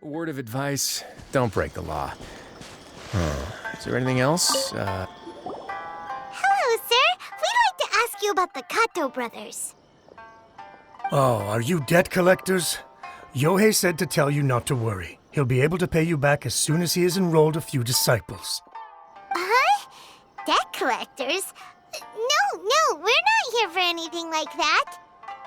word of advice, don't break the law. Is there anything else? Hello, sir. We'd like to ask you about the Kato brothers. Oh, are you debt collectors? Yohei said to tell you not to worry. He'll be able to pay you back as soon as he has enrolled a few disciples. Huh? Debt collectors? No, we're not here for anything like that.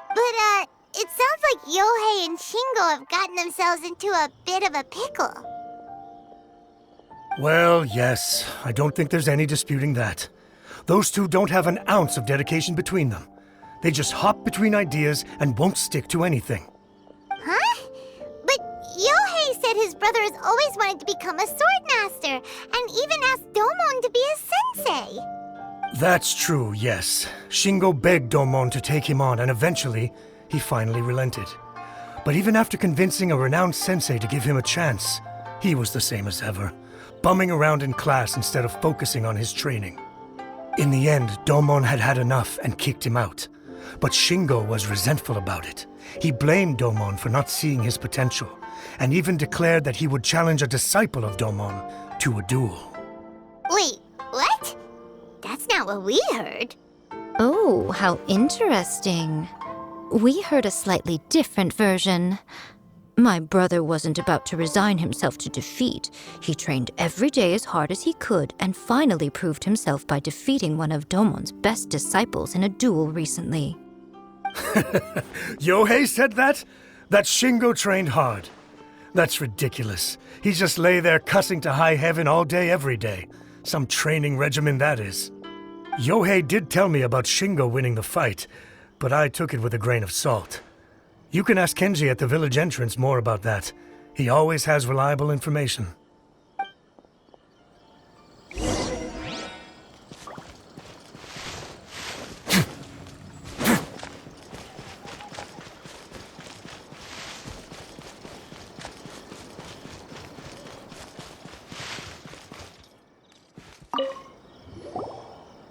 But, it sounds like Yohei and Shingo have gotten themselves into a bit of a pickle. Well, yes, I don't think there's any disputing that. Those two don't have an ounce of dedication between them. They just hop between ideas and won't stick to anything. Huh? But Yohei said his brother has always wanted to become a sword master, and even asked Domon to be a sensei. That's true, yes. Shingo begged Domon to take him on, and eventually, he finally relented. But even after convincing a renowned sensei to give him a chance, he was the same as ever, bumming around in class instead of focusing on his training. In the end, Domon had had enough and kicked him out. But Shingo was resentful about it. He blamed Domon for not seeing his potential, and even declared that he would challenge a disciple of Domon to a duel. Wait, what? That's not what we heard. Oh, how interesting. We heard a slightly different version. My brother wasn't about to resign himself to defeat. He trained every day as hard as he could and finally proved himself by defeating one of Domon's best disciples in a duel recently. Yohei said that? That Shingo trained hard. That's ridiculous. He just lay there cussing to high heaven all day every day. Some training regimen that is. Yohei did tell me about Shingo winning the fight, but I took it with a grain of salt. You can ask Kenji at the village entrance more about that. He always has reliable information.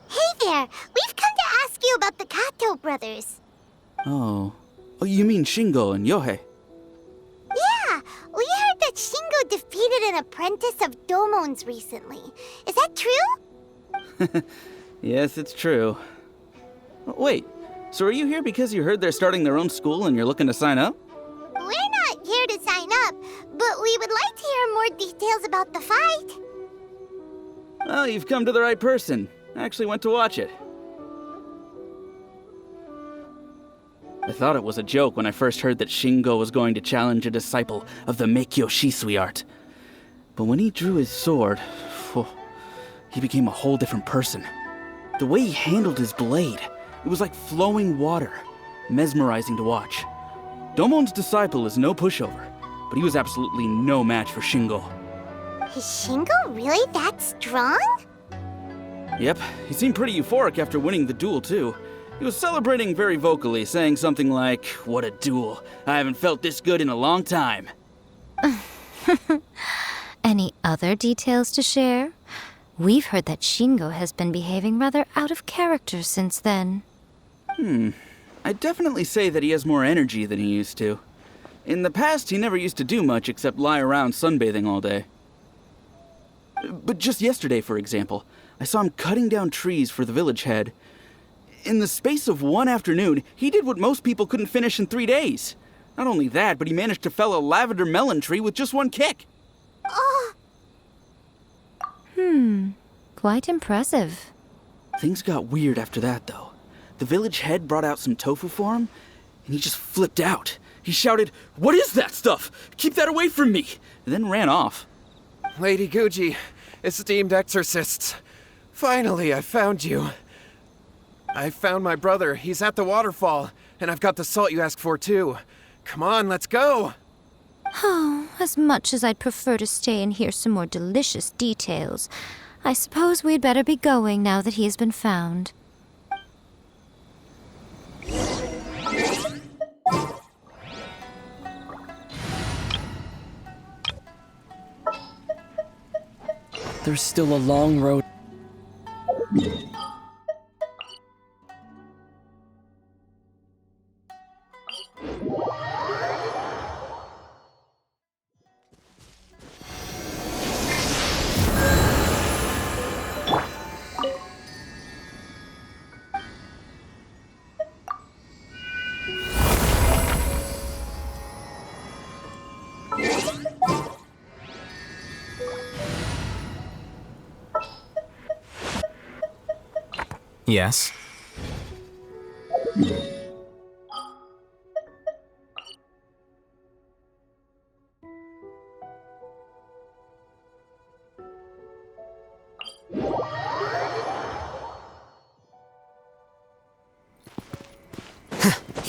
Hey there, we've come to ask you about the Kato brothers. Oh, you mean Shingo and Yohei? Yeah, we heard that Shingo defeated an apprentice of Domon's recently. Is that true? Yes, it's true. Wait, so are you here because you heard they're starting their own school and you're looking to sign up? We're not here to sign up, but we would like to hear more details about the fight. Well, you've come to the right person. I actually went to watch it. I thought it was a joke when I first heard that Shingo was going to challenge a disciple of the Meikyo Shisui art. But when he drew his sword, he became a whole different person. The way he handled his blade, it was like flowing water, mesmerizing to watch. Domon's disciple is no pushover, but he was absolutely no match for Shingo. Is Shingo really that strong? Yep, he seemed pretty euphoric after winning the duel, too. He was celebrating very vocally, saying something like, "What a duel. I haven't felt this good in a long time." Any other details to share? We've heard that Shingo has been behaving rather out of character since then. I'd definitely say that he has more energy than he used to. In the past, he never used to do much except lie around sunbathing all day. But just yesterday, for example, I saw him cutting down trees for the village head. In the space of one afternoon, he did what most people couldn't finish in 3 days. Not only that, but he managed to fell a lavender melon tree with just one kick. Oh, Quite impressive. Things got weird after that, though. The village head brought out some tofu for him, and he just flipped out. He shouted, "What is that stuff? Keep that away from me!" and then ran off. Lady Guji, esteemed exorcists. Finally, I found you. I found my brother. He's at the waterfall, and I've got the salt you asked for, too. Come on, let's go. Oh, as much as I'd prefer to stay and hear some more delicious details, I suppose we'd better be going now that he has been found. There's still a long road. Yes?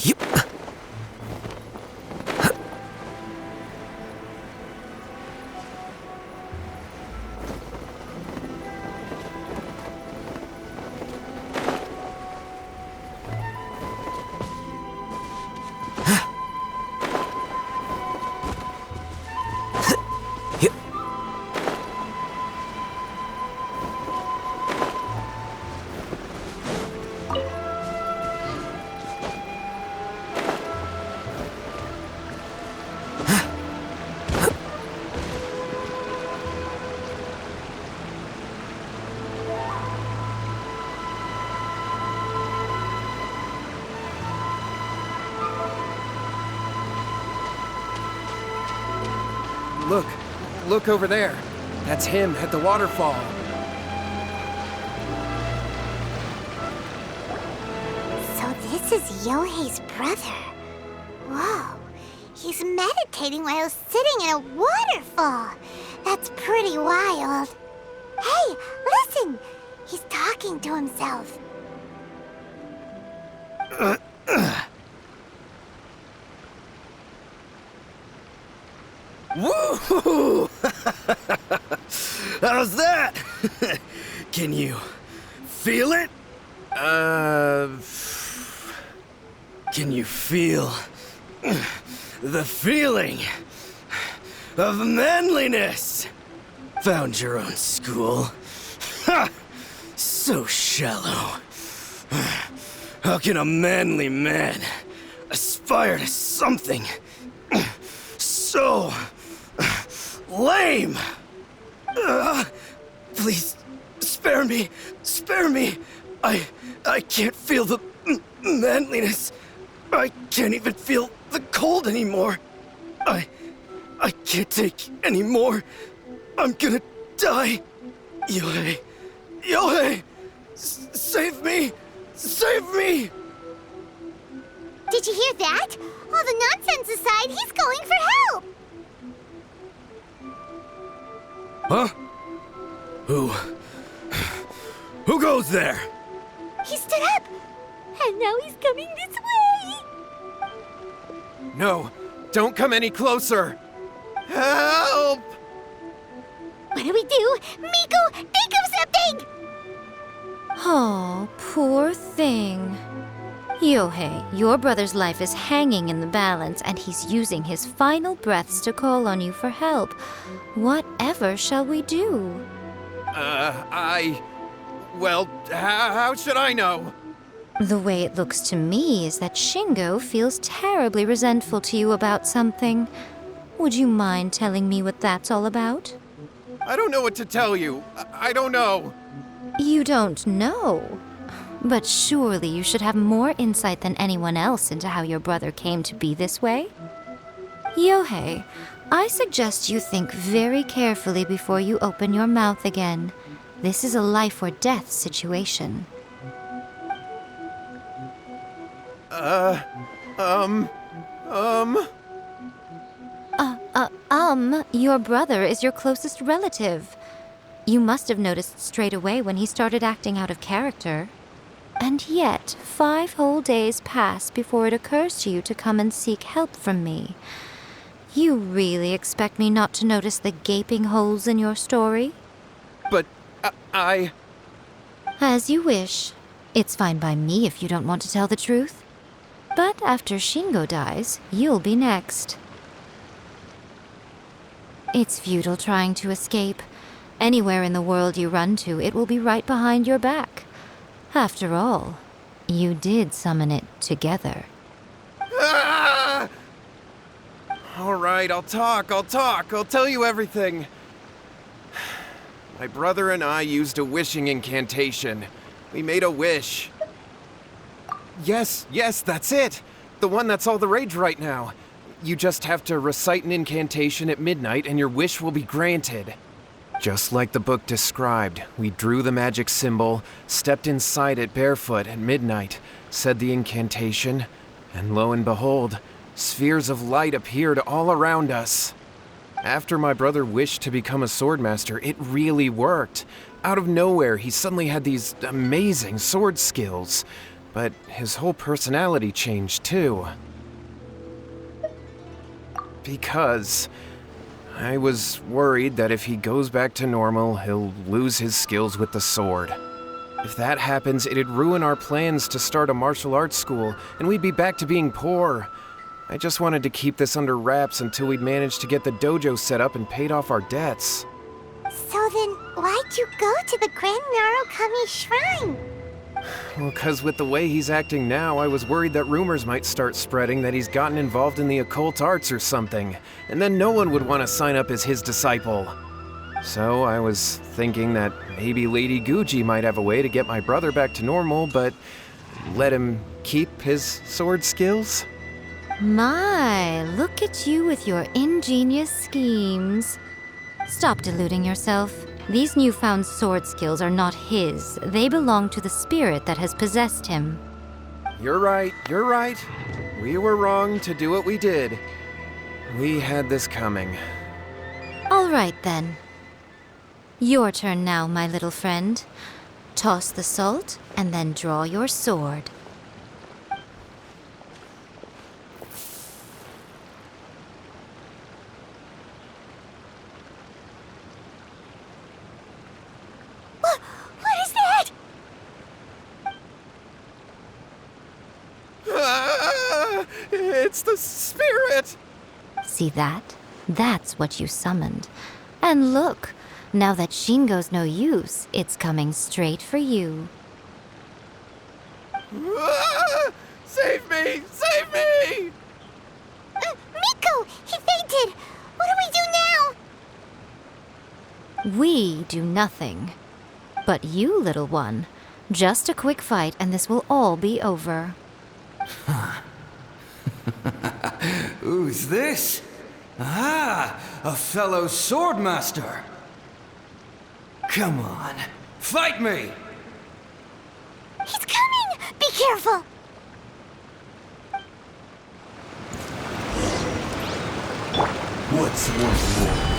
Yep. Look over there. That's him at the waterfall. So this is Yohei's brother. Whoa. He's meditating while sitting in a waterfall. That's pretty wild. Hey, listen! He's talking to himself. Woo! How's that? Can you feel it? Can you feel the feeling of manliness? Found your own school. Ha! So shallow. How can a manly man aspire to something so lame? Please, spare me. Spare me. I can't feel the manliness. I can't even feel the cold anymore. I can't take any more. I'm gonna die. Yohei. Yohei! Save me! Save me! Did you hear that? All the nonsense aside, he's going for help! Huh? Who goes there? He stood up! And now he's coming this way! No, don't come any closer. Help! What do we do? Miko, think of something! Oh, poor thing. Yohei, your brother's life is hanging in the balance, and he's using his final breaths to call on you for help. Whatever shall we do? Well, how should I know? The way it looks to me is that Shingo feels terribly resentful to you about something. Would you mind telling me what that's all about? I don't know what to tell you. I don't know. You don't know? But surely you should have more insight than anyone else into how your brother came to be this way? Yohei, I suggest you think very carefully before you open your mouth again. This is a life or death situation. Your brother is your closest relative. You must have noticed straight away when he started acting out of character. And yet, 5 whole days pass before it occurs to you to come and seek help from me. You really expect me not to notice the gaping holes in your story? But I... As you wish. It's fine by me if you don't want to tell the truth. But after Shingo dies, you'll be next. It's futile trying to escape. Anywhere in the world you run to, it will be right behind your back. After all, you did summon it together. Ah! All right, I'll talk. I'll tell you everything. My brother and I used a wishing incantation. We made a wish. Yes, that's it. The one that's all the rage right now. You just have to recite an incantation at midnight and your wish will be granted. Just like the book described, we drew the magic symbol, stepped inside it barefoot at midnight, said the incantation, and lo and behold, spheres of light appeared all around us. After my brother wished to become a swordmaster, it really worked. Out of nowhere, he suddenly had these amazing sword skills, but his whole personality changed too. Because I was worried that if he goes back to normal, he'll lose his skills with the sword. If that happens, it'd ruin our plans to start a martial arts school, and we'd be back to being poor. I just wanted to keep this under wraps until we'd managed to get the dojo set up and paid off our debts. So then, why'd you go to the Grand Narukami Shrine? Well, 'cause with the way he's acting now, I was worried that rumors might start spreading that he's gotten involved in the occult arts or something, and then no one would want to sign up as his disciple. So I was thinking that maybe Lady Guji might have a way to get my brother back to normal, but let him keep his sword skills? My, look at you with your ingenious schemes. Stop deluding yourself. These newfound sword skills are not his. They belong to the spirit that has possessed him. You're right, you're right. We were wrong to do what we did. We had this coming. All right, then. Your turn now, my little friend. Toss the salt, and then draw your sword. What is that? It's the spirit! See that? That's what you summoned. And look, now that Shingo's no use, it's coming straight for you. Save me! Save me! Miko! He fainted! What do we do now? We do nothing. But you, little one, just a quick fight and this will all be over. Who's this? Ah, a fellow swordmaster. Come on, fight me! He's coming! Be careful! What's more?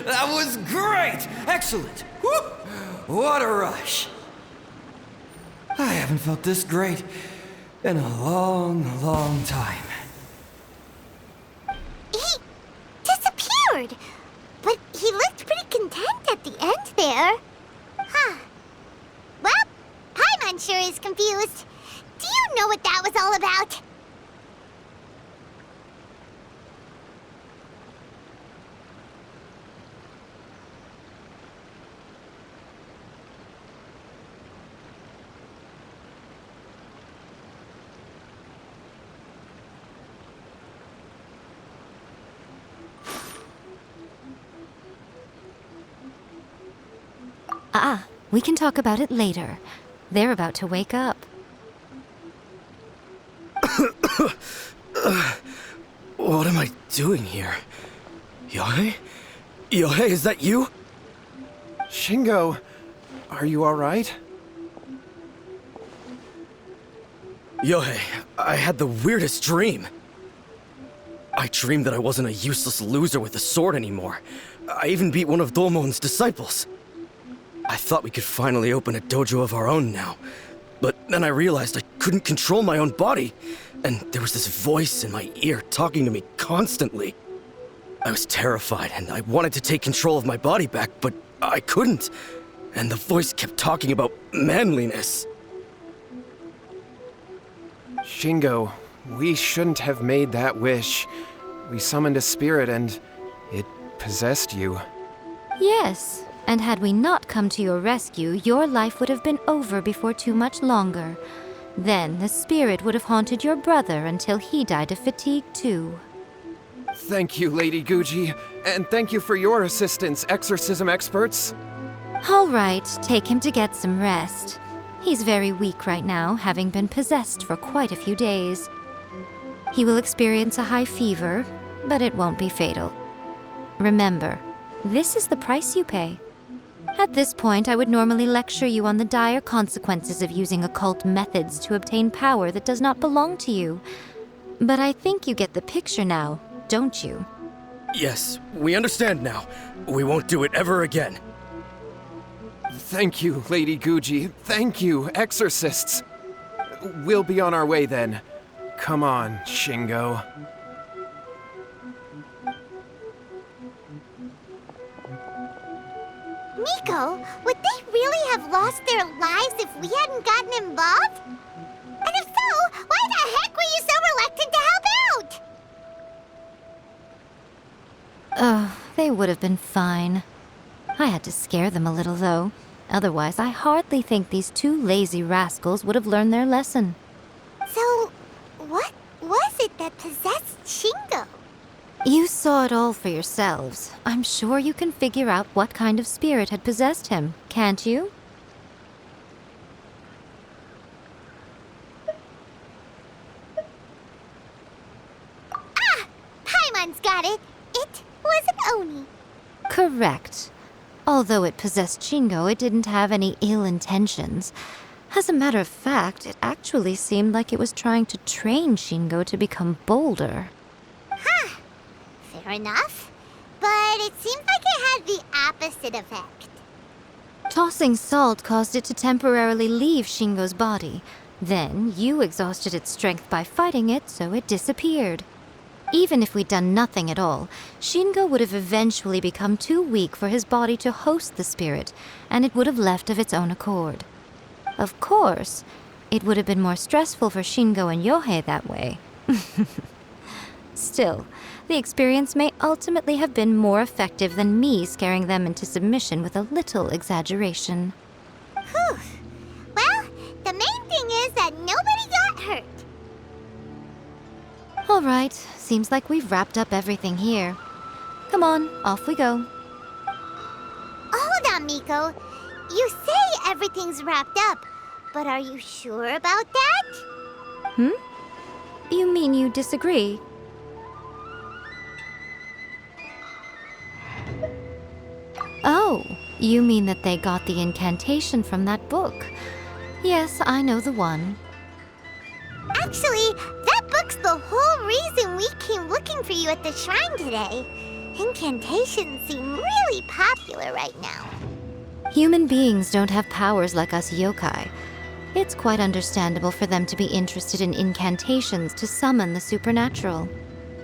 That was great! Excellent! Woo! What a rush! I haven't felt this great in a long, long time. He disappeared! But he looked pretty content at the end there. Huh. Well, Paimon sure is confused. Do you know what that was all about? We can talk about it later. They're about to wake up. What am I doing here? Yohei? Yohei, is that you? Shingo, are you alright? Yohei, I had the weirdest dream. I dreamed that I wasn't a useless loser with a sword anymore. I even beat one of Domon's disciples. I thought we could finally open a dojo of our own now. But then I realized I couldn't control my own body, and there was this voice in my ear talking to me constantly. I was terrified, and I wanted to take control of my body back, but I couldn't. And the voice kept talking about manliness. Shingo, we shouldn't have made that wish. We summoned a spirit and it possessed you. Yes, and had we not come to your rescue, your life would have been over before too much longer. Then the spirit would have haunted your brother until he died of fatigue too. Thank you, Lady Guji. And thank you for your assistance, exorcism experts. All right, take him to get some rest. He's very weak right now, having been possessed for quite a few days. He will experience a high fever, but it won't be fatal. Remember, this is the price you pay. At this point, I would normally lecture you on the dire consequences of using occult methods to obtain power that does not belong to you. But I think you get the picture now, don't you? Yes, we understand now. We won't do it ever again. Thank you, Lady Guji. Thank you, exorcists. We'll be on our way then. Come on, Shingo. Miko, would they really have lost their lives if we hadn't gotten involved? And if so, why the heck were you so reluctant to help out? Oh, they would have been fine. I had to scare them a little, though. Otherwise, I hardly think these two lazy rascals would have learned their lesson. So, what was it that possessed Shingo? You saw it all for yourselves. I'm sure you can figure out what kind of spirit had possessed him, can't you? Ah! Paimon's got it. It was an Oni. Correct. Although it possessed Shingo, it didn't have any ill intentions. As a matter of fact, it actually seemed like it was trying to train Shingo to become bolder. Huh. Fair enough. But it seemed like it had the opposite effect. Tossing salt caused it to temporarily leave Shingo's body. Then you exhausted its strength by fighting it, so it disappeared. Even if we'd done nothing at all, Shingo would have eventually become too weak for his body to host the spirit, and it would have left of its own accord. Of course, it would have been more stressful for Shingo and Yohei that way. Still, the experience may ultimately have been more effective than me scaring them into submission with a little exaggeration. Whew. Well, the main thing is that nobody got hurt. All right, seems like we've wrapped up everything here. Come on, off we go. Hold on, Miko. You say everything's wrapped up, but are you sure about that? You mean you disagree? Oh, you mean that they got the incantation from that book. Yes, I know the one. Actually, that book's the whole reason we came looking for you at the shrine today. Incantations seem really popular right now. Human beings don't have powers like us yokai. It's quite understandable for them to be interested in incantations to summon the supernatural.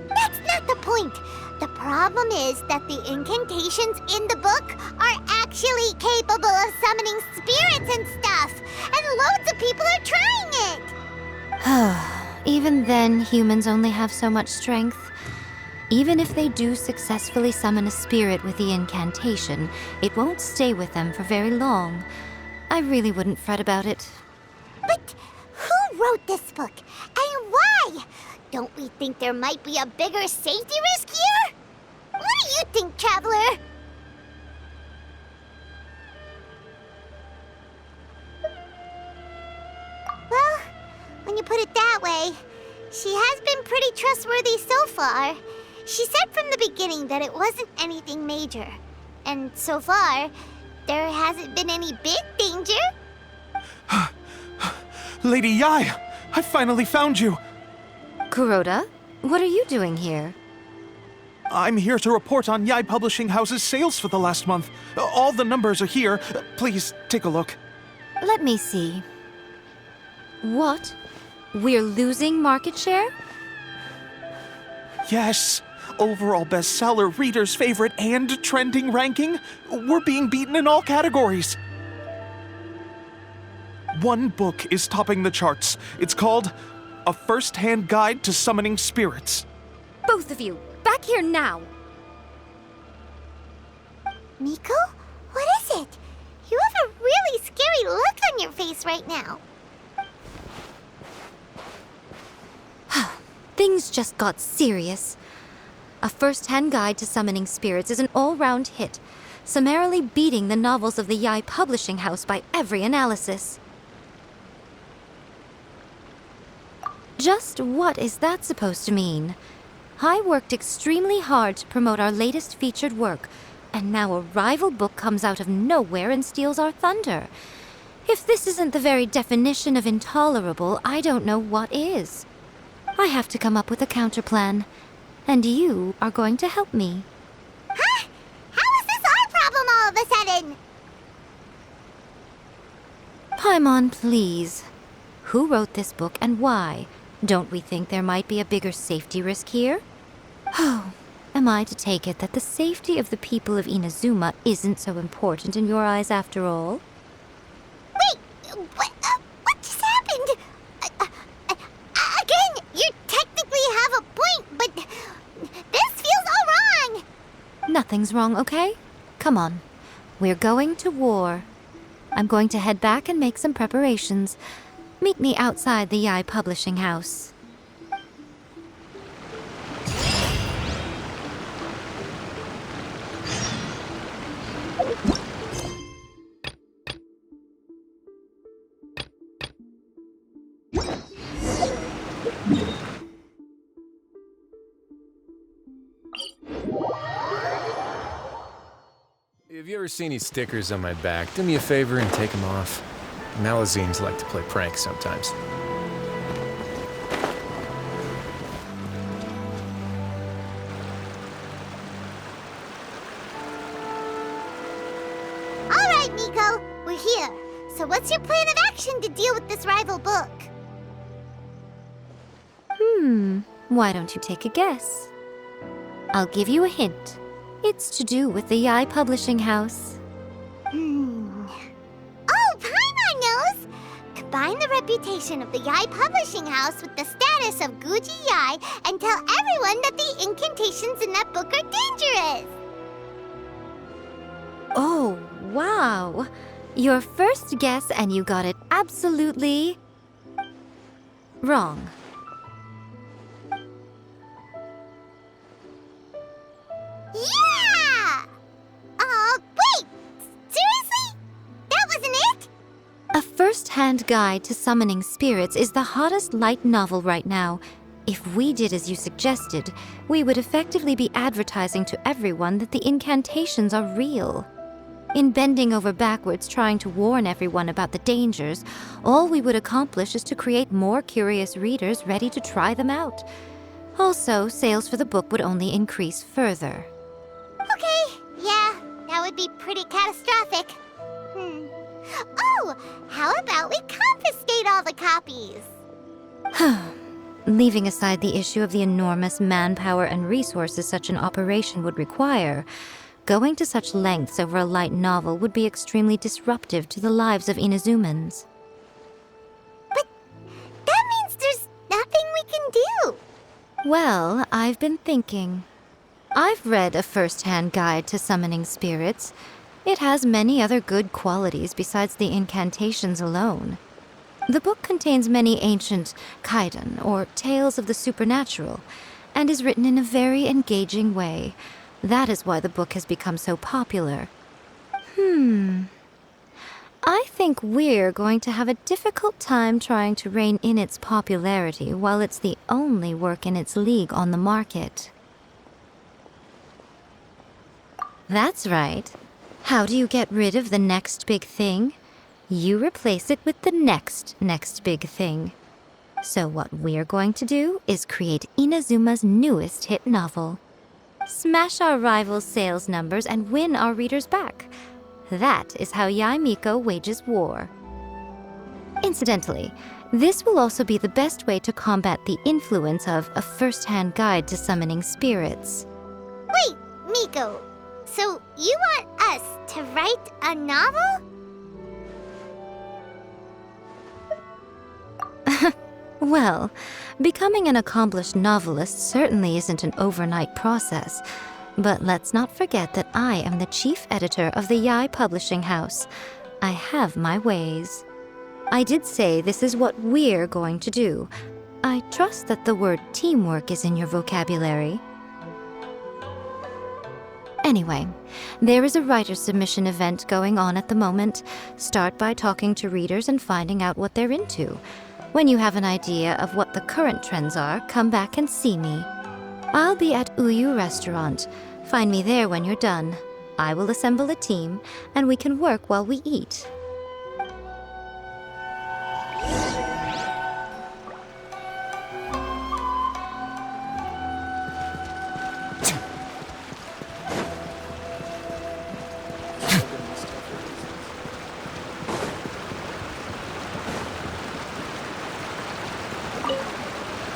That's not the point. The problem is that the incantations in the book are actually capable of summoning spirits and stuff, and loads of people are trying it. Even then, humans only have so much strength. Even if they do successfully summon a spirit with the incantation, it won't stay with them for very long. I really wouldn't fret about it. But who wrote this book, and why? Don't we think there might be a bigger safety risk here? What do you think, Traveler? Well, when you put it that way, she has been pretty trustworthy so far. She said from the beginning that it wasn't anything major. And so far, there hasn't been any big danger. Lady Yai, I finally found you. Kuroda, what are you doing here? I'm here to report on Yai Publishing House's sales for the last month. All the numbers are here. Please take a look. Let me see. What? We're losing market share? Yes. Overall bestseller, reader's favorite, and trending ranking. We're being beaten in all categories. One book is topping the charts. It's called A First-Hand Guide to Summoning Spirits. Both of you, back here now! Miko? What is it? You have a really scary look on your face right now. Things just got serious. A first-hand guide to summoning spirits is an all-round hit, summarily beating the novels of the Yai Publishing House by every analysis. Just what is that supposed to mean? I worked extremely hard to promote our latest featured work, and now a rival book comes out of nowhere and steals our thunder. If this isn't the very definition of intolerable, I don't know what is. I have to come up with a counterplan, and you are going to help me. Huh? How is this our problem all of a sudden? Paimon, please. Who wrote this book and why? Don't we think there might be a bigger safety risk here? Oh, am I to take it that the safety of the people of Inazuma isn't so important in your eyes after all? Wait, what just happened? Again, you technically have a point, but this feels all wrong. Nothing's wrong, okay? Come on. We're going to war. I'm going to head back and make some preparations. Meet me outside the Yai Publishing House. Have you ever seen these stickers on my back? Do me a favor and take them off. Malazines like to play pranks sometimes. All right, Nico, we're here. So what's your plan of action to deal with this rival book? Why don't you take a guess? I'll give you a hint. It's to do with the Yai Publishing House. Oh, Paimon knows! Combine the reputation of the Yai Publishing House with the status of Guji Yai and tell everyone that the incantations in that book are dangerous! Oh, wow. Your first guess and you got it absolutely wrong. Yeah! Wait! Seriously? That wasn't it? A first-hand guide to summoning spirits is the hottest light novel right now. If we did as you suggested, we would effectively be advertising to everyone that the incantations are real. In bending over backwards trying to warn everyone about the dangers, all we would accomplish is to create more curious readers ready to try them out. Also, sales for the book would only increase further. Okay, yeah, that would be pretty catastrophic. Oh, how about we confiscate all the copies? Leaving aside the issue of the enormous manpower and resources such an operation would require, going to such lengths over a light novel would be extremely disruptive to the lives of Inazumans. But that means there's nothing we can do. Well, I've been thinking. I've read a first-hand guide to summoning spirits. It has many other good qualities besides the incantations alone. The book contains many ancient kaidan, or tales of the supernatural, and is written in a very engaging way. That is why the book has become so popular. I think we're going to have a difficult time trying to rein in its popularity while it's the only work in its league on the market. That's right. How do you get rid of the next big thing? You replace it with the next big thing. So what we're going to do is create Inazuma's newest hit novel. Smash our rival's sales numbers and win our readers back. That is how Yai Miko wages war. Incidentally, this will also be the best way to combat the influence of a first-hand guide to summoning spirits. Wait, Miko, so you want us to write a novel? Well, becoming an accomplished novelist certainly isn't an overnight process. But let's not forget that I am the chief editor of the Yai Publishing House. I have my ways. I did say this is what we're going to do. I trust that the word teamwork is in your vocabulary. Anyway, there is a writer submission event going on at the moment. Start by talking to readers and finding out what they're into. When you have an idea of what the current trends are, come back and see me. I'll be at Uyu Restaurant. Find me there when you're done. I will assemble a team, and we can work while we eat.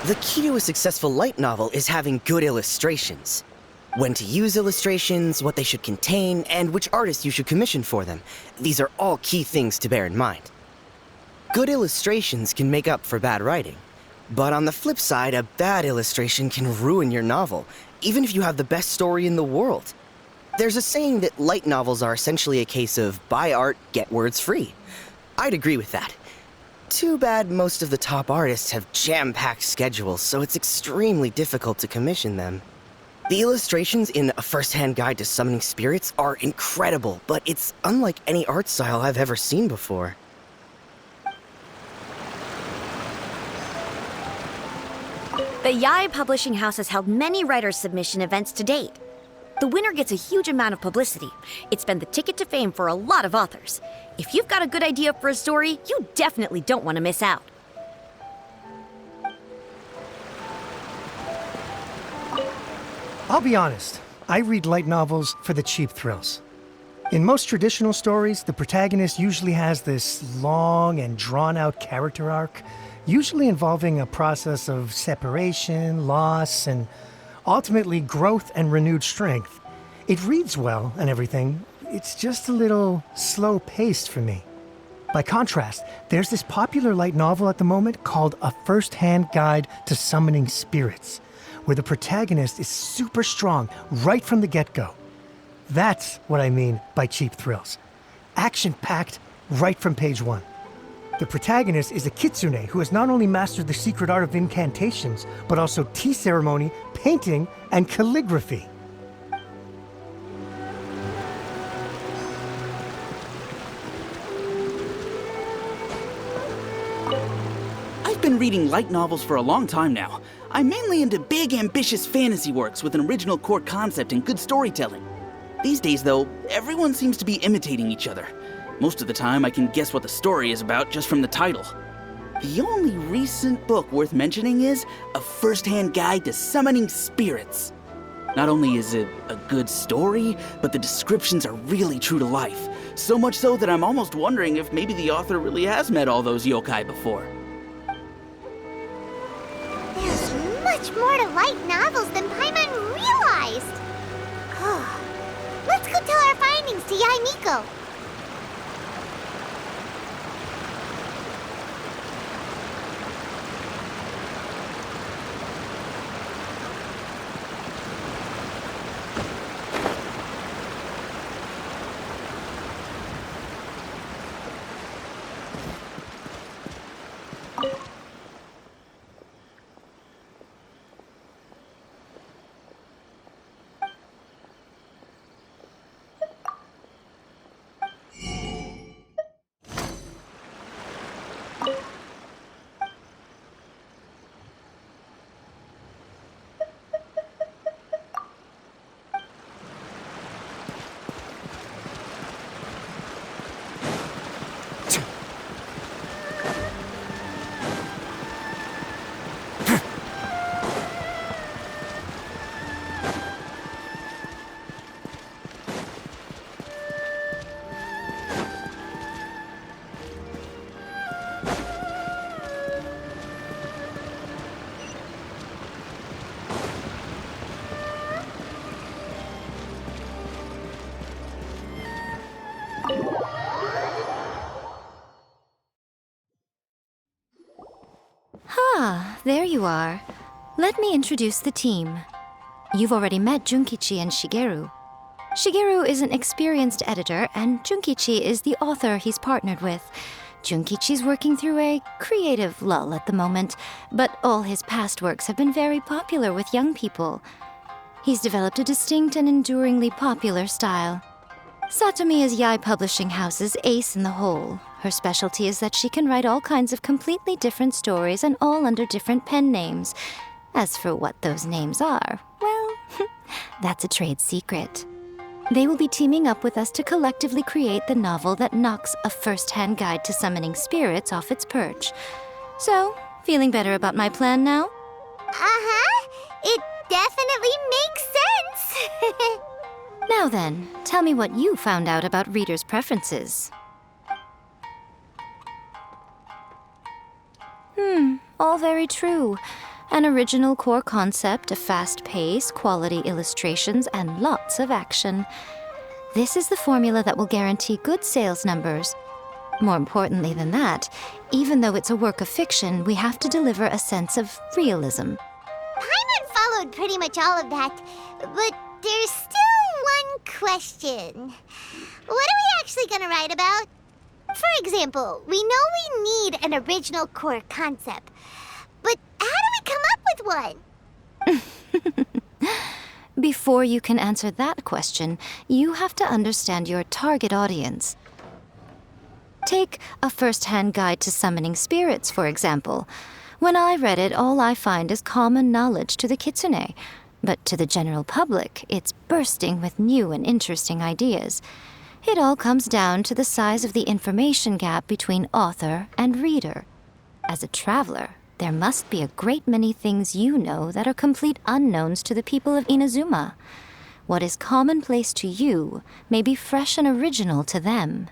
The key to a successful light novel is having good illustrations. When to use illustrations, what they should contain, and which artist you should commission for them. These are all key things to bear in mind. Good illustrations can make up for bad writing. But on the flip side, a bad illustration can ruin your novel, even if you have the best story in the world. There's a saying that light novels are essentially a case of buy art, get words free. I'd agree with that. Too bad most of the top artists have jam-packed schedules, so it's extremely difficult to commission them. The illustrations in A First-Hand Guide to Summoning Spirits are incredible, but it's unlike any art style I've ever seen before. The Yai Publishing House has held many writers' submission events to date. The winner gets a huge amount of publicity. It's been the ticket to fame for a lot of authors. If you've got a good idea for a story, you definitely don't want to miss out. I'll be honest, I read light novels for the cheap thrills. In most traditional stories, the protagonist usually has this long and drawn-out character arc, usually involving a process of separation, loss, and ultimately growth and renewed strength. It reads well and everything, it's just a little slow-paced for me. By contrast, there's this popular light novel at the moment called A First-Hand Guide to Summoning Spirits, where the protagonist is super strong right from the get-go. That's what I mean by cheap thrills. Action-packed right from page 1. The protagonist is a kitsune who has not only mastered the secret art of incantations, but also tea ceremony, painting, and calligraphy. I've been reading light novels for a long time now. I'm mainly into big, ambitious fantasy works with an original core concept and good storytelling. These days, though, everyone seems to be imitating each other. Most of the time, I can guess what the story is about just from the title. The only recent book worth mentioning is A First-Hand Guide to Summoning Spirits. Not only is it a good story, but the descriptions are really true to life. So much so that I'm almost wondering if maybe the author really has met all those yokai before. There's much more to light novels than Paimon realized. Let's go tell our findings to Yai Miko. Ah, there you are. Let me introduce the team. You've already met Junkichi and Shigeru. Shigeru is an experienced editor, and Junkichi is the author he's partnered with. Junkichi's working through a creative lull at the moment, but all his past works have been very popular with young people. He's developed a distinct and enduringly popular style. Satomi is Yae Publishing House's ace in the hole. Her specialty is that she can write all kinds of completely different stories and all under different pen names. As for what those names are, well, that's a trade secret. They will be teaming up with us to collectively create the novel that knocks a first-hand guide to summoning spirits off its perch. So, feeling better about my plan now? Uh-huh. It definitely makes sense. Now then, tell me what you found out about readers' preferences. All very true. An original core concept, a fast pace, quality illustrations, and lots of action. This is the formula that will guarantee good sales numbers. More importantly than that, even though it's a work of fiction, we have to deliver a sense of realism. Paimon followed pretty much all of that, but there's still one question. What are we actually gonna write about? For example, we know we need an original core concept, but how do we come up with one? Before you can answer that question, you have to understand your target audience. Take a first-hand guide to summoning spirits, for example. When I read it, all I find is common knowledge to the kitsune. But to the general public, it's bursting with new and interesting ideas. It all comes down to the size of the information gap between author and reader. As a traveler, there must be a great many things you know that are complete unknowns to the people of Inazuma. What is commonplace to you may be fresh and original to them.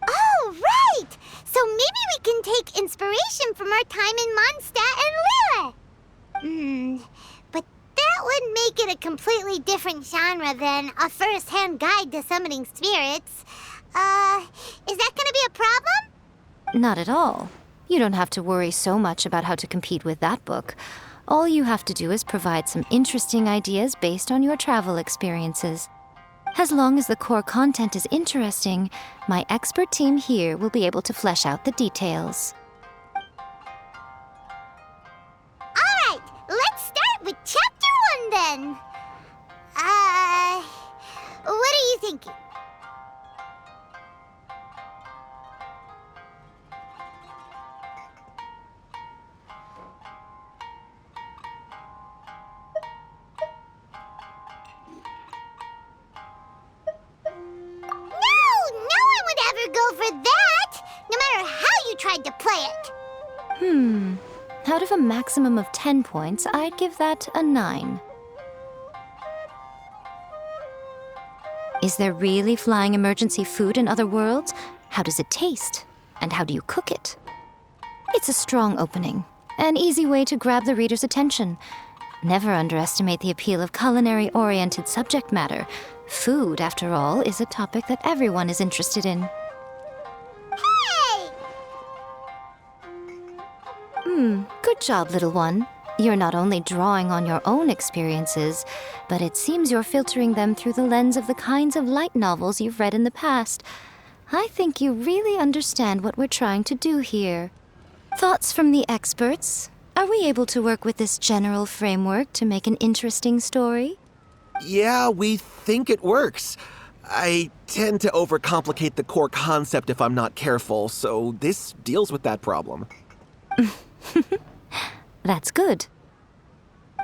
Oh, right! So maybe we can take inspiration from our time in Mondstadt and Lille. But that would make it a completely different genre than a first-hand guide to summoning spirits. Is that gonna be a problem? Not at all. You don't have to worry so much about how to compete with that book. All you have to do is provide some interesting ideas based on your travel experiences. As long as the core content is interesting, my expert team here will be able to flesh out the details. Alright, let's start with Chapter 1 then. What are you thinking? Go for that, no matter how you tried to play it. Out of a maximum of 10 points, I'd give that a 9. Is there really flying emergency food in other worlds? How does it taste? And how do you cook it? It's a strong opening, an easy way to grab the reader's attention. Never underestimate the appeal of culinary-oriented subject matter. Food, after all, is a topic that everyone is interested in. Good job, little one. You're not only drawing on your own experiences, but it seems you're filtering them through the lens of the kinds of light novels you've read in the past. I think you really understand what we're trying to do here. Thoughts from the experts? Are we able to work with this general framework to make an interesting story? Yeah, we think it works. I tend to overcomplicate the core concept if I'm not careful, so this deals with that problem. That's good.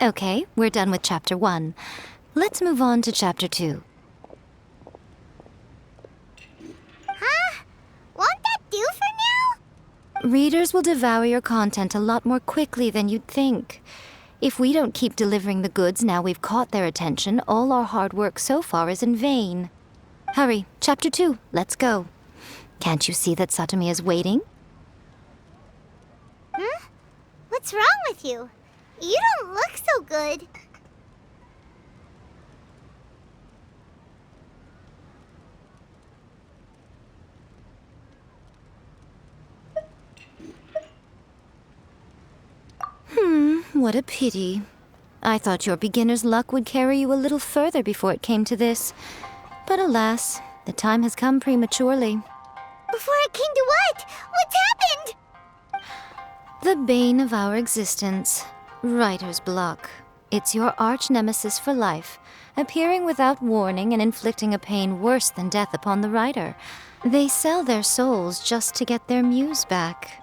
Okay, we're done with Chapter 1. Let's move on to Chapter 2. Huh? Won't that do for now? Readers will devour your content a lot more quickly than you'd think. If we don't keep delivering the goods now we've caught their attention, all our hard work so far is in vain. Hurry, Chapter 2, let's go. Can't you see that Satomi is waiting? Huh? What's wrong with you? You don't look so good. What a pity. I thought your beginner's luck would carry you a little further before it came to this. But alas, the time has come prematurely. Before it came to what? What's happened? The bane of our existence. Writer's block. It's your arch nemesis for life, appearing without warning and inflicting a pain worse than death upon the writer. They sell their souls just to get their muse back.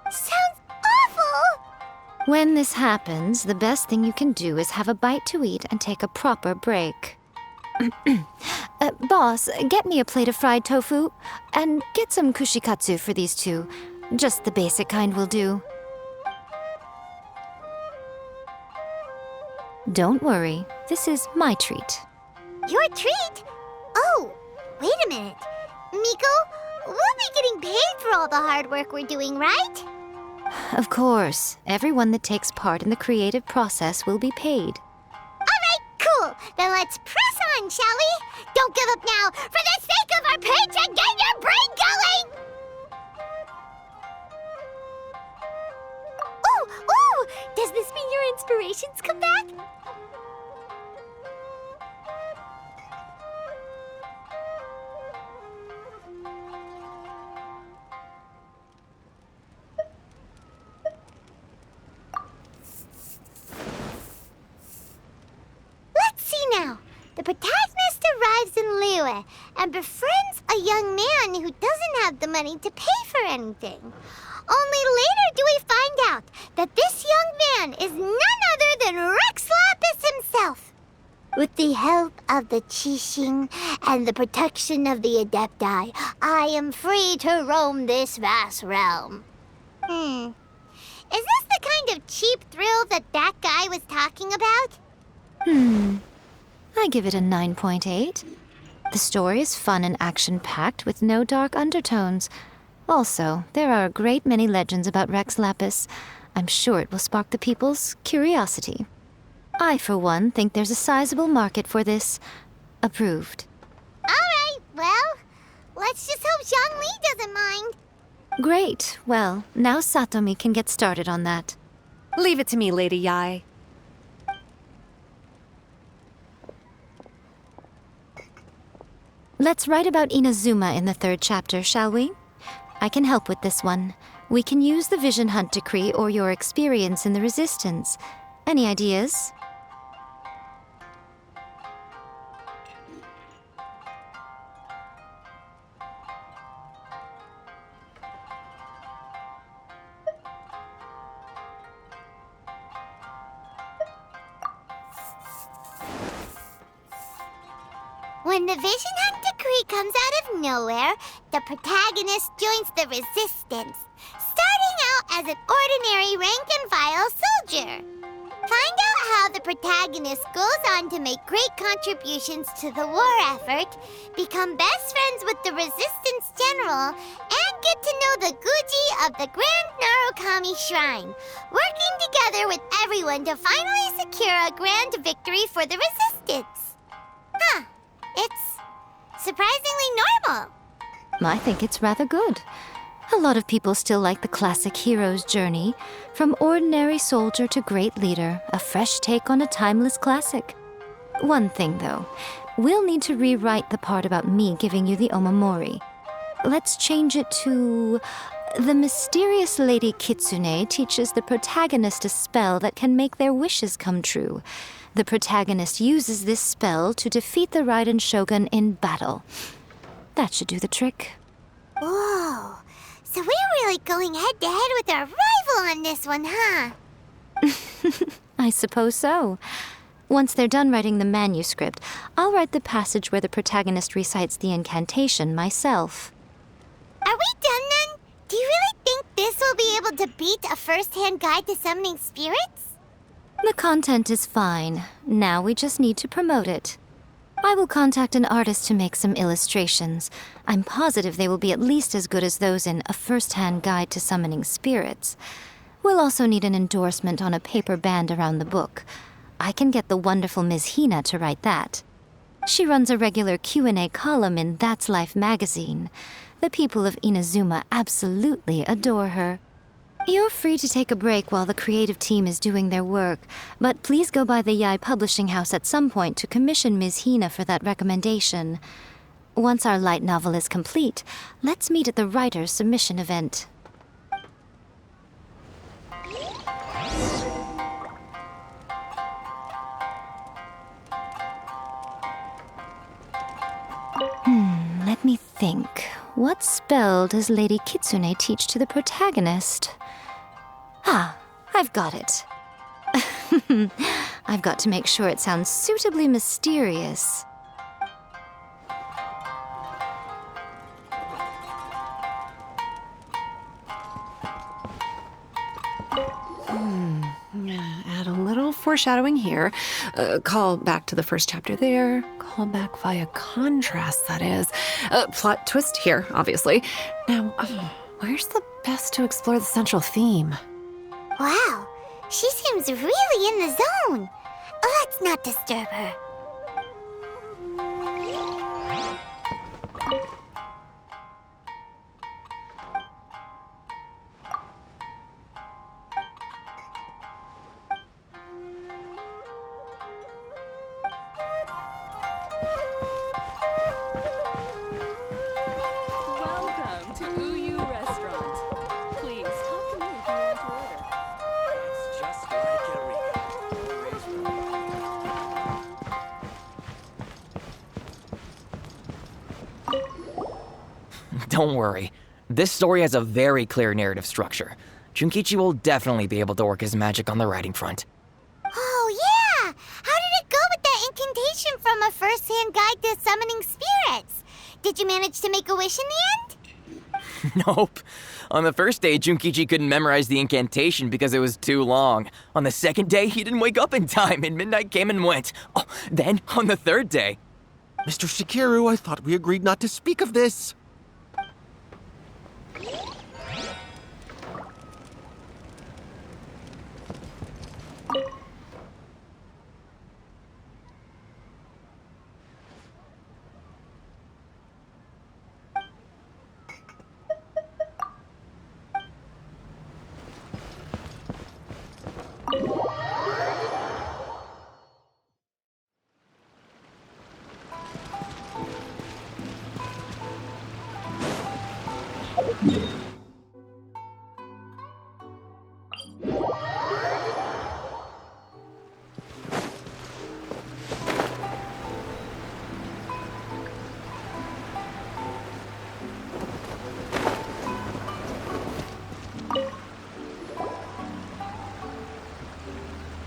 Sounds awful! When this happens, the best thing you can do is have a bite to eat and take a proper break. Boss, get me a plate of fried tofu, and get some kushikatsu for these two. Just the basic kind will do. Don't worry, this is my treat. Your treat? Oh, wait a minute. Miko, we'll be getting paid for all the hard work we're doing, right? Of course, everyone that takes part in the creative process will be paid. Alright, cool. Then let's press on, shall we? Don't give up now. For the sake of our paycheck, get your brain going! Ooh! Does this mean your inspirations come back? Let's see now. The protagonist arrives in Liyue and befriends a young man who doesn't have the money to pay for anything. Only later do we find out that this young man is none other than Rex Lapis himself. With the help of the Qixing and the protection of the Adepti, I am free to roam this vast realm. Is this the kind of cheap thrill that guy was talking about? I give it a 9.8. The story is fun and action-packed with no dark undertones. Also, there are a great many legends about Rex Lapis. I'm sure it will spark the people's curiosity. I, for one, think there's a sizable market for this. Approved. Alright, well, let's just hope Zhongli doesn't mind. Great. Well, now Satomi can get started on that. Leave it to me, Lady Yai. Let's write about Inazuma in the 3rd chapter, shall we? I can help with this one. We can use the Vision Hunt Decree or your experience in the Resistance. Any ideas? When the Vision Hunt Decree comes out of nowhere, the protagonist joins the Resistance, starting out as an ordinary rank-and-file soldier. Find out how the protagonist goes on to make great contributions to the war effort, become best friends with the Resistance General, and get to know the Guji of the Grand Narukami Shrine, working together with everyone to finally secure a grand victory for the Resistance. Huh. It's surprisingly normal. I think it's rather good. A lot of people still like the classic hero's journey, from ordinary soldier to great leader, a fresh take on a timeless classic. One thing, though, we'll need to rewrite the part about me giving you the Omamori. Let's change it to... The mysterious Lady Kitsune teaches the protagonist a spell that can make their wishes come true. The protagonist uses this spell to defeat the Raiden Shogun in battle. That should do the trick. Whoa. So we're really going head-to-head with our rival on this one, huh? I suppose so. Once they're done writing the manuscript, I'll write the passage where the protagonist recites the incantation myself. Are we done then? Do you really think this will be able to beat a first-hand guide to summoning spirits? The content is fine. Now we just need to promote it. I will contact an artist to make some illustrations. I'm positive they will be at least as good as those in A First-Hand Guide to Summoning Spirits. We'll also need an endorsement on a paper band around the book. I can get the wonderful Ms. Hina to write that. She runs a regular Q&A column in That's Life magazine. The people of Inazuma absolutely adore her. You're free to take a break while the creative team is doing their work, but please go by the Yai Publishing House at some point to commission Ms. Hina for that recommendation. Once our light novel is complete, let's meet at the writer's submission event. think. What spell does Lady Kitsune teach to the protagonist? Ah, I've got it. I've got to make sure it sounds suitably mysterious. Add a little foreshadowing here. Call back to the first chapter there. Call back via contrast, that is. Plot twist here, obviously. Now, where's the best to explore the central theme? Wow, she seems really in the zone. Let's not disturb her. Welcome to Uyu Restaurant. Please talk to me if you want to order. It's just like Don't worry. This story has a very clear narrative structure. Junkichi will definitely be able to work his magic on the writing front. Oh, yeah! How did it go with that incantation from a first-hand guide to summoning spirits? Did you manage to make a wish in the end? Nope. On the first day, Junkichi couldn't memorize the incantation because it was too long. On the second day, he didn't wake up in time and midnight came and went. Oh, then, on the third day... Mr. Shikiru, I thought we agreed not to speak of this.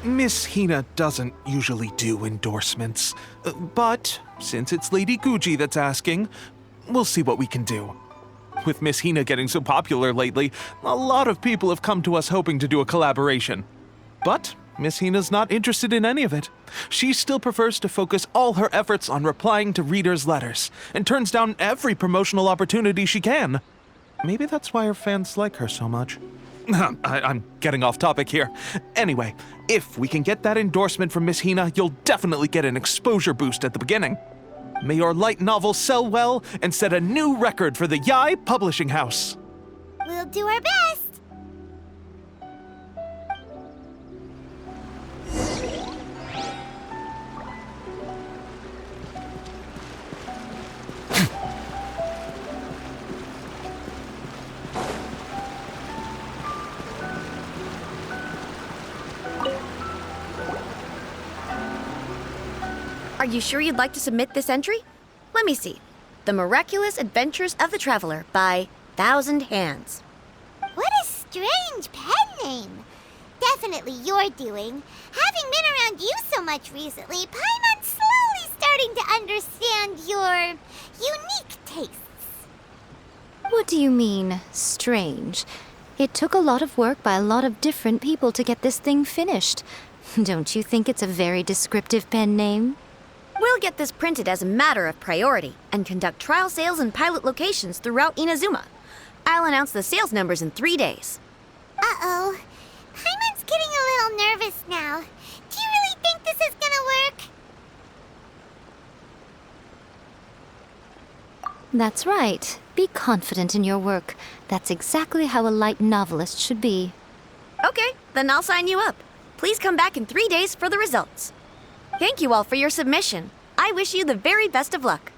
Miss Hina doesn't usually do endorsements, but since it's Lady Guji that's asking, we'll see what we can do. With Miss Hina getting so popular lately, a lot of people have come to us hoping to do a collaboration. But Miss Hina's not interested in any of it. She still prefers to focus all her efforts on replying to readers' letters, and turns down every promotional opportunity she can. Maybe that's why her fans like her so much. I'm getting off topic here. Anyway, if we can get that endorsement from Miss Hina, you'll definitely get an exposure boost at the beginning. May your light novel sell well and set a new record for the Yai Publishing House. We'll do our best. Are you sure you'd like to submit this entry? Let me see. The Miraculous Adventures of the Traveler by Thousand Hands. What a strange pen name. Definitely your doing. Having been around you so much recently, Paimon's slowly starting to understand your unique tastes. What do you mean, strange? It took a lot of work by a lot of different people to get this thing finished. Don't you think it's a very descriptive pen name? We'll get this printed as a matter of priority and conduct trial sales in pilot locations throughout Inazuma. I'll announce the sales numbers in 3 days. Uh-oh. Paimon's getting a little nervous now. Do you really think this is gonna work? That's right. Be confident in your work. That's exactly how a light novelist should be. Okay, then I'll sign you up. Please come back in 3 days for the results. Thank you all for your submission. I wish you the very best of luck.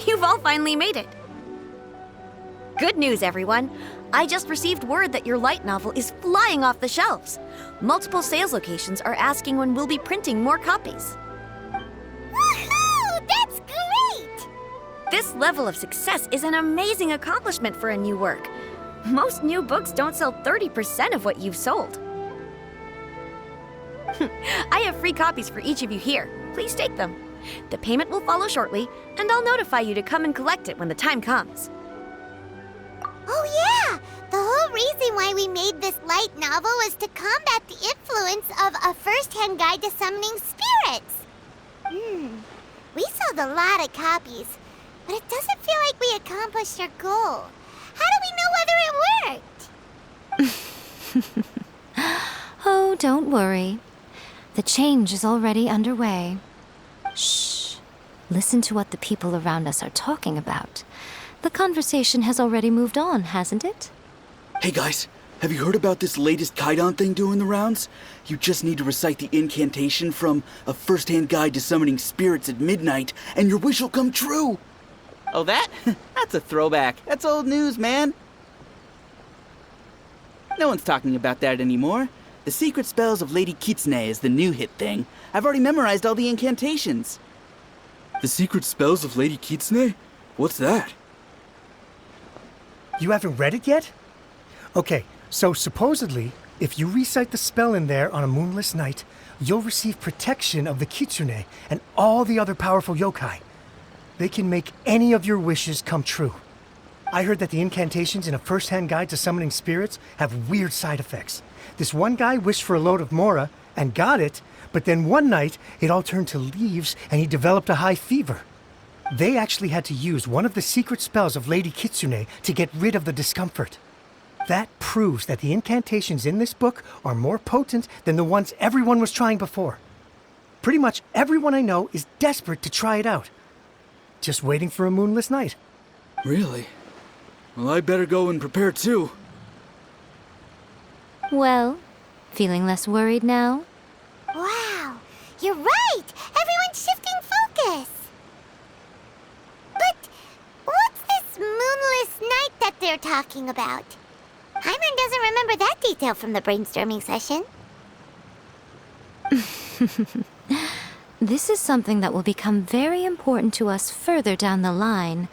You've all finally made it. Good news, everyone. I just received word that your light novel is flying off the shelves. Multiple sales locations are asking when we'll be printing more copies. Woohoo! That's great! This level of success is an amazing accomplishment for a new work. Most new books don't sell 30% of what you've sold. I have free copies for each of you here. Please take them. The payment will follow shortly, and I'll notify you to come and collect it when the time comes. Oh yeah! The whole reason why we made this light novel was to combat the influence of a first-hand guide to summoning spirits. We sold a lot of copies, but it doesn't feel like we accomplished our goal. How do we know whether it worked? Oh, don't worry. The change is already underway. Shh. Listen to what the people around us are talking about. The conversation has already moved on, hasn't it? Hey guys, have you heard about this latest Kaidan thing doing the rounds? You just need to recite the incantation from A First-Hand Guide to Summoning Spirits at Midnight, and your wish will come true! Oh, that? That's a throwback. That's old news, man. No one's talking about that anymore. The Secret Spells of Lady Kitsune is the new hit thing. I've already memorized all the incantations. The Secret Spells of Lady Kitsune? What's that? You haven't read it yet? Okay, so supposedly, if you recite the spell in there on a moonless night, you'll receive protection of the Kitsune and all the other powerful yokai. They can make any of your wishes come true. I heard that the incantations in A First-Hand Guide to Summoning Spirits have weird side effects. This one guy wished for a load of mora and got it, but then one night it all turned to leaves and he developed a high fever. They actually had to use one of the secret spells of Lady Kitsune to get rid of the discomfort. That proves that the incantations in this book are more potent than the ones everyone was trying before. Pretty much everyone I know is desperate to try it out. Just waiting for a moonless night. Really? Well, I better go and prepare too. Well, feeling less worried now? Wow, you're right! Everyone's shifting focus! But what's this moonless night that they're talking about? Hyman doesn't remember that detail from the brainstorming session. This is something that will become very important to us further down the line.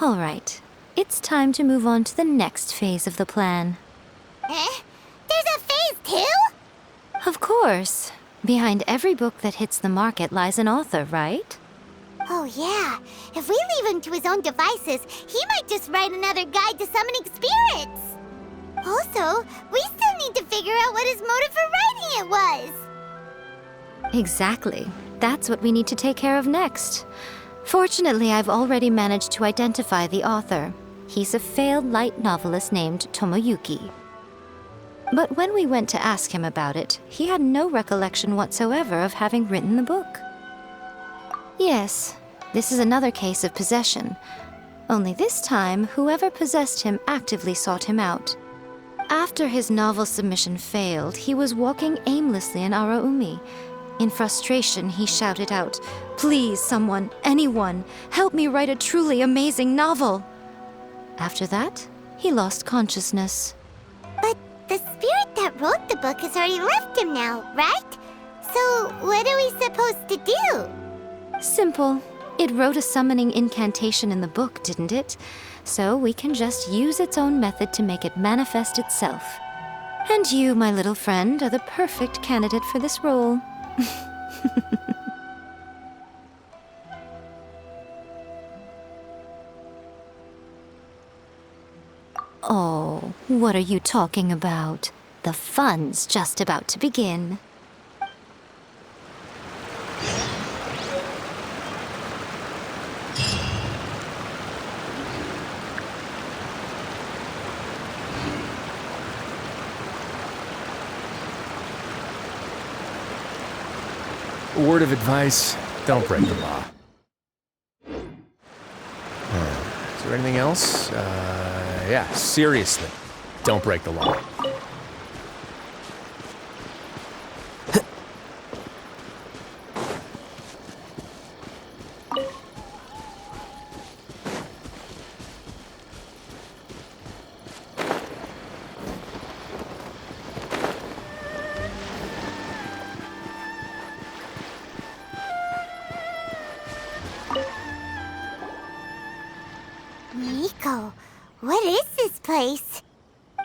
All right, it's time to move on to the next phase of the plan. Eh? There's a phase 2? Of course. Behind every book that hits the market lies an author, right? Oh yeah, if we leave him to his own devices, he might just write another guide to summoning spirits. Also, we still need to figure out what his motive for writing it was. Exactly. That's what we need to take care of next. Fortunately, I've already managed to identify the author. He's a failed light novelist named Tomoyuki. But when we went to ask him about it, he had no recollection whatsoever of having written the book. Yes, this is another case of possession. Only this time, whoever possessed him actively sought him out. After his novel submission failed, he was walking aimlessly in Araumi. In frustration, he shouted out, "Please, someone, anyone, help me write a truly amazing novel!" After that, he lost consciousness. But the spirit that wrote the book has already left him now, right? So what are we supposed to do? Simple. It wrote a summoning incantation in the book, didn't it? So we can just use its own method to make it manifest itself. And you, my little friend, are the perfect candidate for this role. Oh, what are you talking about? The fun's just about to begin. Word of advice, don't break the law. Is there anything else? yeah, seriously. Don't break the law. Nico, what is this place?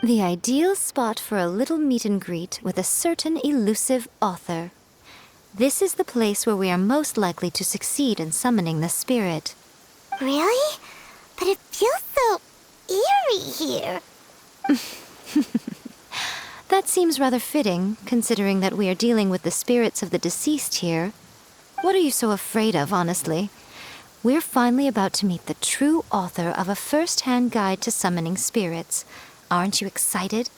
The ideal spot for a little meet and greet with a certain elusive author. This is the place where we are most likely to succeed in summoning the spirit. Really? But it feels so eerie here. That seems rather fitting, considering that we are dealing with the spirits of the deceased here. What are you so afraid of, honestly? We're finally about to meet the true author of a first-hand guide to summoning spirits. Aren't you excited?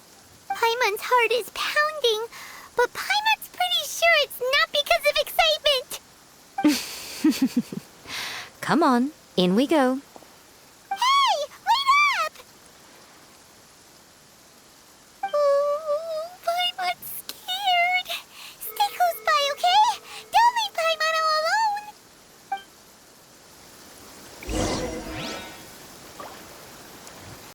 Paimon's heart is pounding, but Paimon's pretty sure it's not because of excitement. Come on, in we go.